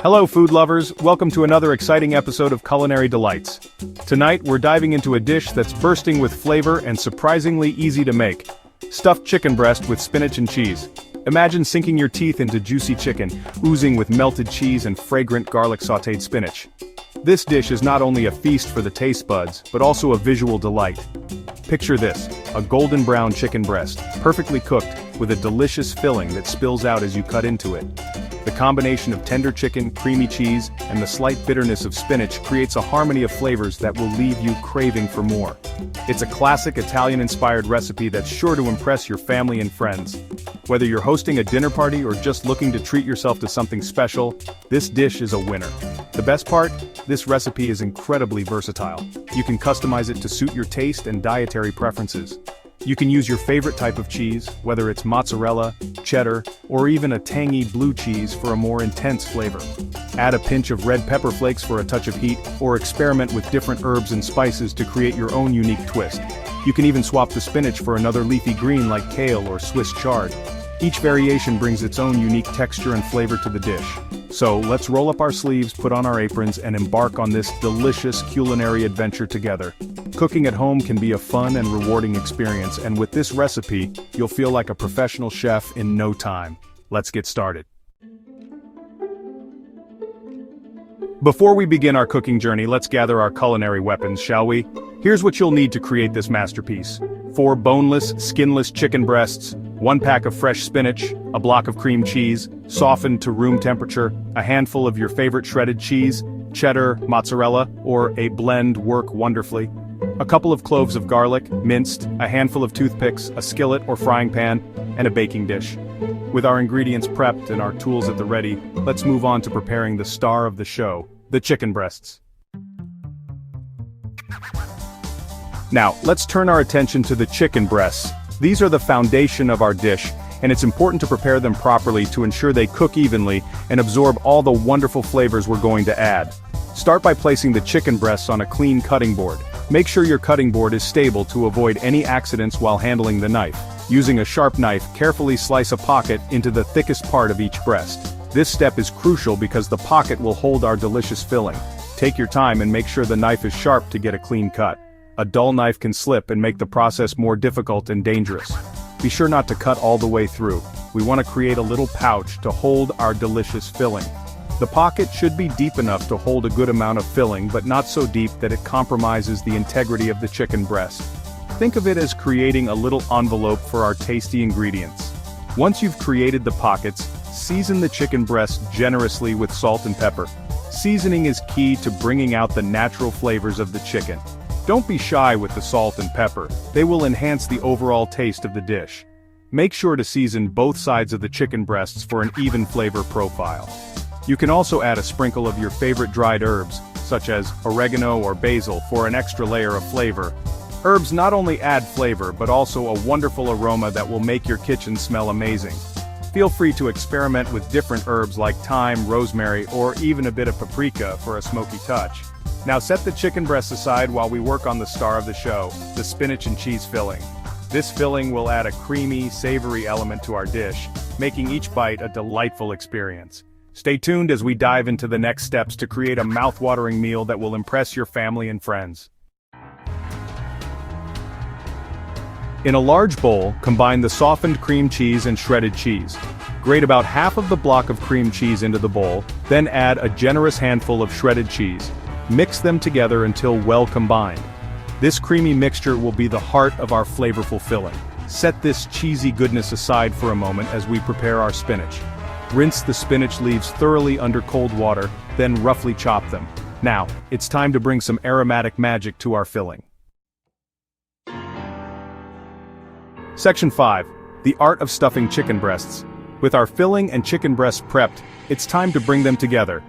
Hello food lovers, welcome to another exciting episode of Culinary Delights. Tonight we're diving into a dish that's bursting with flavor and surprisingly easy to make. Stuffed chicken breast with spinach and cheese. Imagine sinking your teeth into juicy chicken, oozing with melted cheese and fragrant garlic sautéed spinach. This dish is not only a feast for the taste buds, but also a visual delight. Picture this, a golden brown chicken breast, perfectly cooked, with a delicious filling that spills out as you cut into it. The combination of tender chicken, creamy cheese, and the slight bitterness of spinach creates a harmony of flavors that will leave you craving for more. It's a classic Italian-inspired recipe that's sure to impress your family and friends. Whether you're hosting a dinner party or just looking to treat yourself to something special, this dish is a winner. The best part? This recipe is incredibly versatile. You can customize it to suit your taste and dietary preferences. You can use your favorite type of cheese, whether it's mozzarella, cheddar, or even a tangy blue cheese for a more intense flavor. Add a pinch of red pepper flakes for a touch of heat, or experiment with different herbs and spices to create your own unique twist. You can even swap the spinach for another leafy green like kale or Swiss chard. Each variation brings its own unique texture and flavor to the dish. So let's roll up our sleeves, put on our aprons, and embark on this delicious culinary adventure together. Cooking at home can be a fun and rewarding experience, and with this recipe, you'll feel like a professional chef in no time. Let's get started. Before we begin our cooking journey, let's gather our culinary weapons, shall we? Here's what you'll need to create this masterpiece. 4 boneless, skinless chicken breasts, 1 pack of fresh spinach, a block of cream cheese, softened to room temperature, a handful of your favorite shredded cheese, cheddar, mozzarella, or a blend work wonderfully, a couple of cloves of garlic, minced, a handful of toothpicks, a skillet or frying pan, and a baking dish. With our ingredients prepped and our tools at the ready, let's move on to preparing the star of the show, the chicken breasts. Now, let's turn our attention to the chicken breasts. These are the foundation of our dish, and it's important to prepare them properly to ensure they cook evenly and absorb all the wonderful flavors we're going to add. Start by placing the chicken breasts on a clean cutting board. Make sure your cutting board is stable to avoid any accidents while handling the knife. Using a sharp knife, carefully slice a pocket into the thickest part of each breast. This step is crucial because the pocket will hold our delicious filling. Take your time and make sure the knife is sharp to get a clean cut. A dull knife can slip and make the process more difficult and dangerous. Be sure not to cut all the way through. We want to create a little pouch to hold our delicious filling. The pocket should be deep enough to hold a good amount of filling, but not so deep that it compromises the integrity of the chicken breast. Think of it as creating a little envelope for our tasty ingredients. Once you've created the pockets, season the chicken breast generously with salt and pepper. Seasoning is key to bringing out the natural flavors of the chicken. Don't be shy with the salt and pepper, they will enhance the overall taste of the dish. Make sure to season both sides of the chicken breasts for an even flavor profile. You can also add a sprinkle of your favorite dried herbs, such as oregano or basil, for an extra layer of flavor. Herbs not only add flavor but also a wonderful aroma that will make your kitchen smell amazing. Feel free to experiment with different herbs like thyme, rosemary, or even a bit of paprika for a smoky touch. Now set the chicken breasts aside while we work on the star of the show, the spinach and cheese filling. This filling will add a creamy, savory element to our dish, making each bite a delightful experience. Stay tuned as we dive into the next steps to create a mouth-watering meal that will impress your family and friends. In a large bowl, combine the softened cream cheese and shredded cheese. Grate about half of the block of cream cheese into the bowl, then add a generous handful of shredded cheese. Mix them together until well combined. This creamy mixture will be the heart of our flavorful filling. Set this cheesy goodness aside for a moment as we prepare our spinach. Rinse the spinach leaves thoroughly under cold water, then roughly chop them. Now, it's time to bring some aromatic magic to our filling. Section 5. The art of stuffing chicken breasts. With our filling and chicken breasts prepped, it's time to bring them together.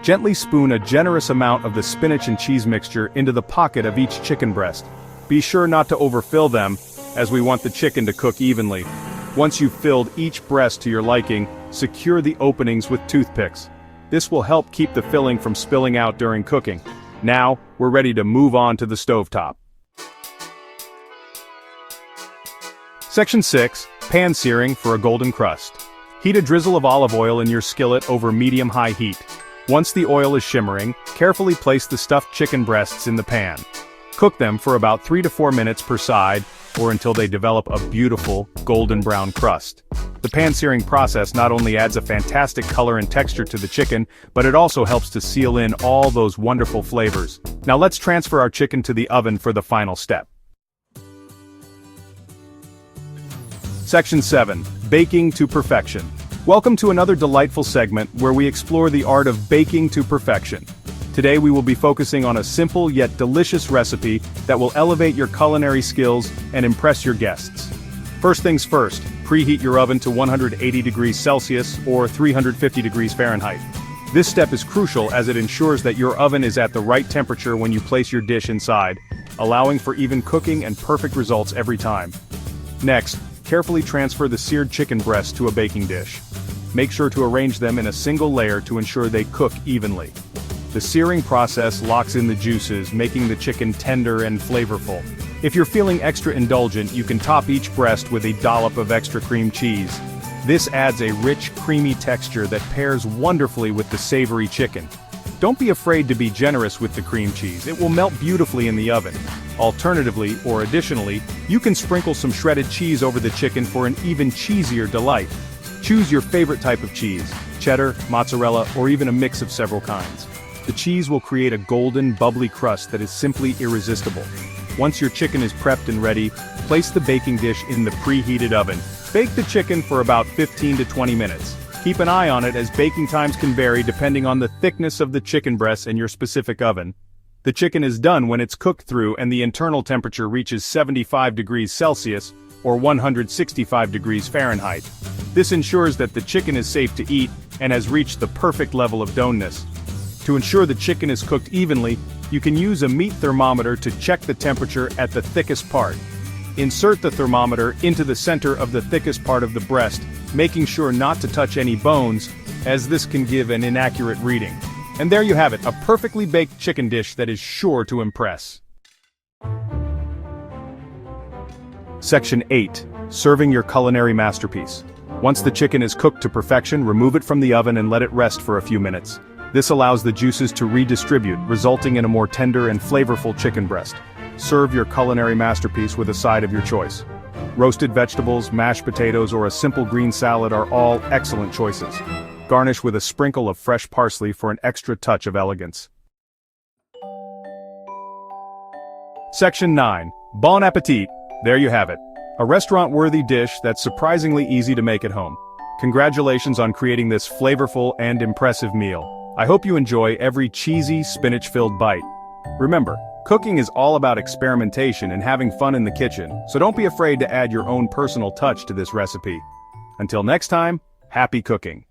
Gently spoon a generous amount of the spinach and cheese mixture into the pocket of each chicken breast. Be sure not to overfill them, as we want the chicken to cook evenly. Once you've filled each breast to your liking, secure the openings with toothpicks. This will help keep the filling from spilling out during cooking. Now, we're ready to move on to the stovetop. Section 6. Pan searing for a golden crust. Heat a drizzle of olive oil in your skillet over medium-high heat. Once the oil is shimmering, carefully place the stuffed chicken breasts in the pan. Cook them for about 3 to 4 minutes per side, or until they develop a beautiful, golden brown crust. The pan-searing process not only adds a fantastic color and texture to the chicken, but it also helps to seal in all those wonderful flavors. Now let's transfer our chicken to the oven for the final step. Section 7. Baking to perfection. Welcome to another delightful segment where we explore the art of baking to perfection. Today we will be focusing on a simple yet delicious recipe that will elevate your culinary skills and impress your guests. First things first, preheat your oven to 180 degrees Celsius or 350 degrees Fahrenheit. This step is crucial as it ensures that your oven is at the right temperature when you place your dish inside, allowing for even cooking and perfect results every time. Next, carefully transfer the seared chicken breasts to a baking dish. Make sure to arrange them in a single layer to ensure they cook evenly. The searing process locks in the juices, making the chicken tender and flavorful. If you're feeling extra indulgent, you can top each breast with a dollop of extra cream cheese. This adds a rich, creamy texture that pairs wonderfully with the savory chicken. Don't be afraid to be generous with the cream cheese, it will melt beautifully in the oven. Alternatively, or additionally, you can sprinkle some shredded cheese over the chicken for an even cheesier delight. Choose your favorite type of cheese, cheddar, mozzarella, or even a mix of several kinds. The cheese will create a golden, bubbly crust that is simply irresistible. Once your chicken is prepped and ready, place the baking dish in the preheated oven. Bake the chicken for about 15 to 20 minutes. Keep an eye on it as baking times can vary depending on the thickness of the chicken breasts in your specific oven. The chicken is done when it's cooked through and the internal temperature reaches 75 degrees Celsius or 165 degrees Fahrenheit. This ensures that the chicken is safe to eat and has reached the perfect level of doneness. To ensure the chicken is cooked evenly, you can use a meat thermometer to check the temperature at the thickest part. Insert the thermometer into the center of the thickest part of the breast, making sure not to touch any bones, as this can give an inaccurate reading. And there you have it, a perfectly baked chicken dish that is sure to impress. Section 8. Serving your culinary masterpiece. Once the chicken is cooked to perfection, remove it from the oven and let it rest for a few minutes. This allows the juices to redistribute, resulting in a more tender and flavorful chicken breast. Serve your culinary masterpiece with a side of your choice. Roasted vegetables, mashed potatoes, or a simple green salad are all excellent choices. Garnish with a sprinkle of fresh parsley for an extra touch of elegance. Section 9. Bon appetit! There you have it. A restaurant-worthy dish that's surprisingly easy to make at home. Congratulations on creating this flavorful and impressive meal. I hope you enjoy every cheesy, spinach-filled bite. Remember, cooking is all about experimentation and having fun in the kitchen, so don't be afraid to add your own personal touch to this recipe. Until next time, happy cooking!